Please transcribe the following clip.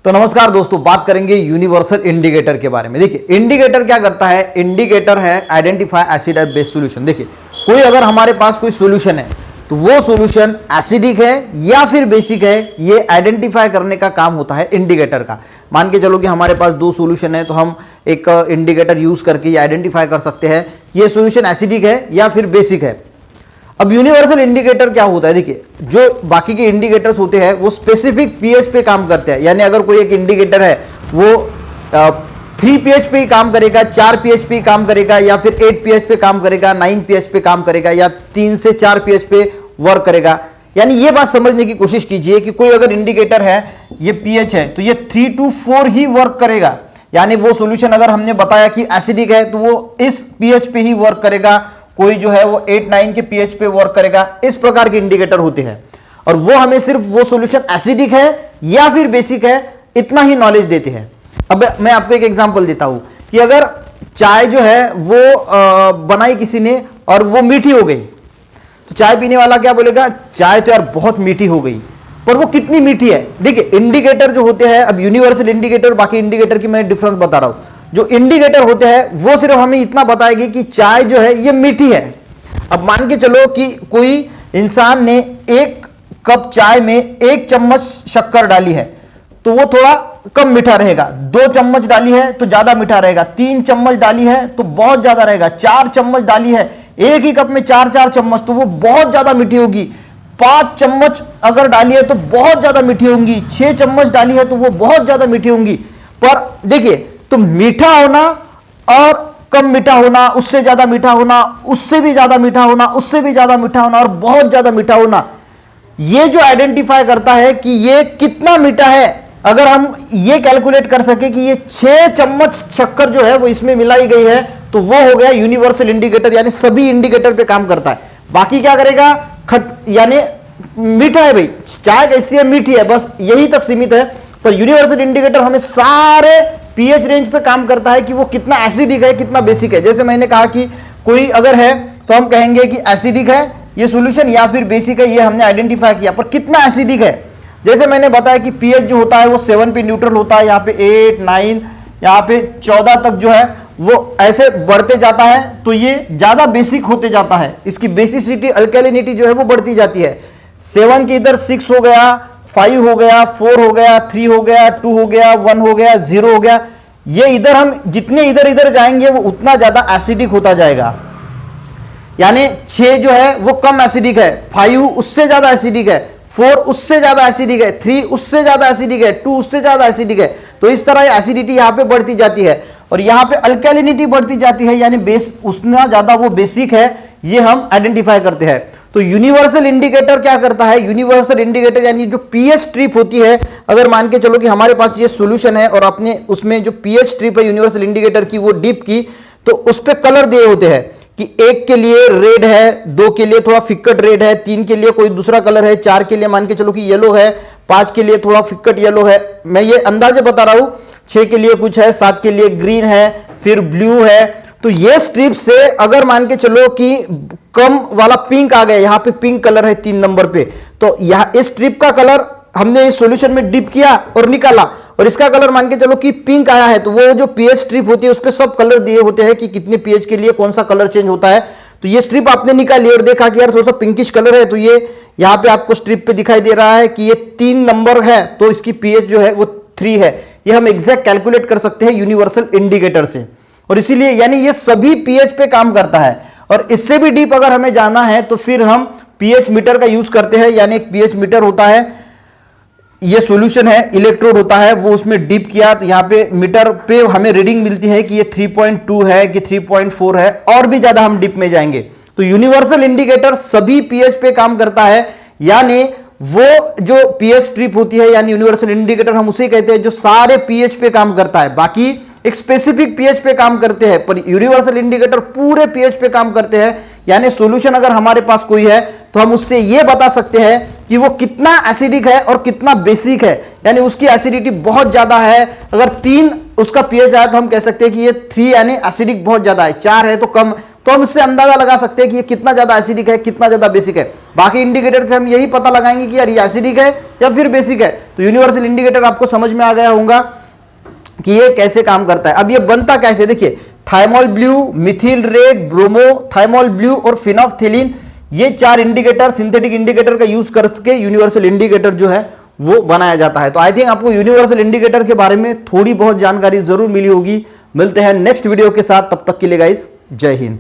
तो नमस्कार दोस्तों, बात करेंगे यूनिवर्सल इंडिकेटर के बारे में। देखिए इंडिकेटर क्या करता है, इंडिकेटर है identify acid and base solution. देखिए कोई अगर हमारे पास कोई सॉल्यूशन है तो वो सॉल्यूशन एसिडिक है या फिर बेसिक है, ये आइडेंटिफाई करने का काम होता है इंडिकेटर का। मान के चलो कि हमारे पास दो सॉल्यूशन है तो हम एक इंडिकेटर यूज करके ये आइडेंटिफाई कर सकते हैं कि ये सॉल्यूशन एसिडिक है या फिर बेसिक है। अब यूनिवर्सल इंडिकेटर क्या होता है, देखिए जो बाकी के इंडिकेटर्स होते हैं वो स्पेसिफिक पीएच पे काम करते हैं। यानी अगर कोई एक इंडिकेटर है वो 3 पीएच पे ही काम करेगा, 4 पीएच पे ही काम करेगा, या फिर 8 पीएच पे काम करेगा, 9 पीएच पे काम करेगा, या 3 से 4 पीएच पे वर्क करेगा। यानी ये बात समझने की कोशिश कीजिए कि कोई अगर इंडिकेटर है ये पीएच है तो ये 3 to 4 ही वर्क करेगा। यानी वो सॉल्यूशन अगर हमने बताया कि एसिडिक है तो वो इस पीएच पे ही वर्क करेगा, कोई जो है वो 8-9 के पीएच पे वर्क करेगा। इस प्रकार के इंडिकेटर होते हैं और वो हमें सिर्फ वो सॉल्यूशन एसिडिक है या फिर बेसिक है इतना ही नॉलेज देते हैं। अब मैं आपको एक एग्जांपल देता हूं कि अगर चाय जो है वो बनाई किसी ने और वो मीठी हो गई तो चाय पीने वाला क्या बोलेगा, चाय तो यार बहुत मीठी हो गई, पर वो कितनी मीठी है। देखिए इंडिकेटर जो होते हैं, अब यूनिवर्सल इंडिकेटर बाकी इंडिकेटर की मैं डिफरेंस बता रहा हूं। जो इंडिकेटर होते हैं वो सिर्फ हमें इतना बताएगी कि चाय जो है ये मीठी है। अब मान के चलो कि कोई इंसान ने 1 कप चाय में 1 चम्मच शक्कर डाली है तो वो थोड़ा कम मीठा रहेगा। 2 चम्मच डाली है तो ज्यादा मीठा रहेगा, 3 चम्मच डाली है तो बहुत ज्यादा रहेगा, 4 चम्मच डाली है, एक ही कप में 4-4 चम्मच तो वो बहुत ज्यादा मीठी होगी। 5 चम्मच अगर डाली है तो बहुत ज्यादा मीठी होंगी, 6 चम्मच डाली है तो वो बहुत ज्यादा मीठी होंगी। पर देखिए तो मीठा होना और कम मीठा होना, उससे ज्यादा मीठा होना, उससे भी ज्यादा मीठा होना, उससे भी ज्यादा मीठा होना और बहुत ज्यादा मीठा होना, ये जो आइडेंटिफाई करता है कि ये कितना मीठा है। अगर हम ये कैलकुलेट कर सके कि ये 6 चम्मच शक्कर जो है वो इसमें मिलाई गई है तो वो हो गया यूनिवर्सल इंडिकेटर। यानी सभी इंडिकेटर पे काम करता है। बाकी क्या करेगा, यानी मीठा है भाई, चाय कैसी है, मीठी है, बस यही तक सीमित है। पर यूनिवर्सल इंडिकेटर हमें सारे पीएच रेंज पे काम करता है कि वो कितना एसिडिक है, कितना बेसिक है। जैसे मैंने कहा कि कोई अगर है तो हम कहेंगे कि एसिडिक है ये सॉल्यूशन या फिर बेसिक है, ये हमने आइडेंटिफाई किया। पर कितना एसिडिक है, जैसे मैंने बताया कि पीएच जो होता है वो 7 पे न्यूट्रल होता है, यहाँ पे 8, 9, यहाँ पे 14 तक जो है वो ऐसे बढ़ते जाता है तो ये ज्यादा बेसिक होते जाता है। इसकी बेसिसिटी, अल्कैलिनिटी जो है वो बढ़ती जाती है। 7 के इधर 6 हो गया, 5 हो गया, 4 हो गया, 3 हो गया, 2 हो गया, 1 हो गया, 0 हो गया। ये इधर हम जितने इधर इधर जाएंगे वो उतना ज्यादा एसिडिक होता जाएगा। यानी 6 जो है वो कम एसिडिक है, 5 उससे ज्यादा एसिडिक है, 4 उससे ज्यादा एसिडिक है, 3 उससे ज्यादा एसिडिक है, 2 उससे ज्यादा एसिडिक है। तो इस तरह एसिडिटी यहाँ पे बढ़ती जाती है और यहाँ पे अल्कैलिनिटी बढ़ती जाती है। यानी बेस उतना ज्यादा वो बेसिक है, ये हम आइडेंटिफाई करते हैं। तो यूनिवर्सल इंडिकेटर क्या करता है, यूनिवर्सल इंडिकेटर यानी जो पीएच ट्रिप होती है, अगर मान के चलो कि हमारे पास ये सॉल्यूशन है और अपने उसमें जो पीएच ट्रिप है यूनिवर्सल इंडिकेटर की वो डिप की, तो उस पे कलर दिए होते हैं कि 1 के लिए रेड है, 2 के लिए थोड़ा फिक्कट रेड है, 3 के लिए कोई दूसरा कलर है, 4 के लिए मान के चलो कि येलो है, 5 के लिए थोड़ा फिक्कट येलो है। मैं ये अंदाजे बता रहा हूं, 6 के लिए कुछ है, 7 के लिए ग्रीन है, फिर ब्लू है। तो ये स्ट्रिप से अगर मान के चलो कि कम वाला पिंक आ गया, यहां पे पिंक कलर है 3 नंबर पे, तो यहां इस स्ट्रिप का कलर हमने इस सॉल्यूशन में डिप किया और निकाला और इसका कलर मान के चलो कि पिंक आया है, तो वो जो पीएच स्ट्रिप होती है उस पे सब कलर दिए होते हैं कि कितने पीएच के लिए कौन सा कलर चेंज होता है। तो ये स्ट्रिप आपने निकाली और देखा कि यार थोड़ा सा पिंकिश कलर है, तो ये यहां पे आपको स्ट्रिप पे दिखाई दे रहा है कि ये 3 नंबर है तो इसकी पीएच जो है वो 3 है। ये हम एग्जैक्ट कैलकुलेट कर सकते हैं यूनिवर्सल इंडिकेटर से। और इसीलिए यानी ये सभी पीएच पे काम करता है। और इससे भी डीप अगर हमें जाना है तो फिर हम पीएच मीटर का यूज करते हैं। यानी एक पीएच मीटर होता है, ये सॉल्यूशन है, इलेक्ट्रोड होता है, वो उसमें डीप किया तो यहाँ पे मीटर पे हमें रीडिंग मिलती है कि ये 3.2 है कि 3.4 है, और भी ज्यादा हम डीप में जाएंगे। तो यूनिवर्सल इंडिकेटर सभी पीएच पे काम करता है। यानी वो जो पीएच स्ट्रिप होती है यानी यूनिवर्सल इंडिकेटर हम उसे कहते हैं जो सारे पीएच पे काम करता है। बाकी एक स्पेसिफिक पीएच पे काम करते हैं, पर यूनिवर्सल इंडिकेटर पूरे पीएच पे काम करते हैं। यानी सॉल्यूशन अगर हमारे पास कोई है तो हम उससे यह बता सकते हैं कि वो कितना एसिडिक है और कितना बेसिक है। यानी उसकी एसिडिटी बहुत ज्यादा है, अगर 3 उसका पीएच आया तो हम कह सकते हैं कि ये 3 यानी एसिडिक बहुत ज्यादा है, 4 है तो कम, तो हम इससे अंदाजा लगा सकते हैं कि ये कितना ज्यादा एसिडिक है, कितना ज्यादा बेसिक है। बाकी इंडिकेटर से हम यही पता लगाएंगे कि यार ये एसिडिक है या फिर बेसिक है। तो यूनिवर्सल इंडिकेटर आपको समझ में आ गया होगा कि ये कैसे काम करता है। अब ये बनता कैसे, देखिए thymol blue, Mithil red, bromo thymol blue और फिनोल्फथेलिन, ये 4 इंडिकेटर सिंथेटिक इंडिकेटर का यूज करके यूनिवर्सल इंडिकेटर जो है वो बनाया जाता है। तो आई थिंक आपको यूनिवर्सल इंडिकेटर के बारे में थोड़ी बहुत जानकारी जरूर मिली होगी। मिलते हैं नेक्स्ट वीडियो के साथ, तब तक के लिए गाइस जय हिंद।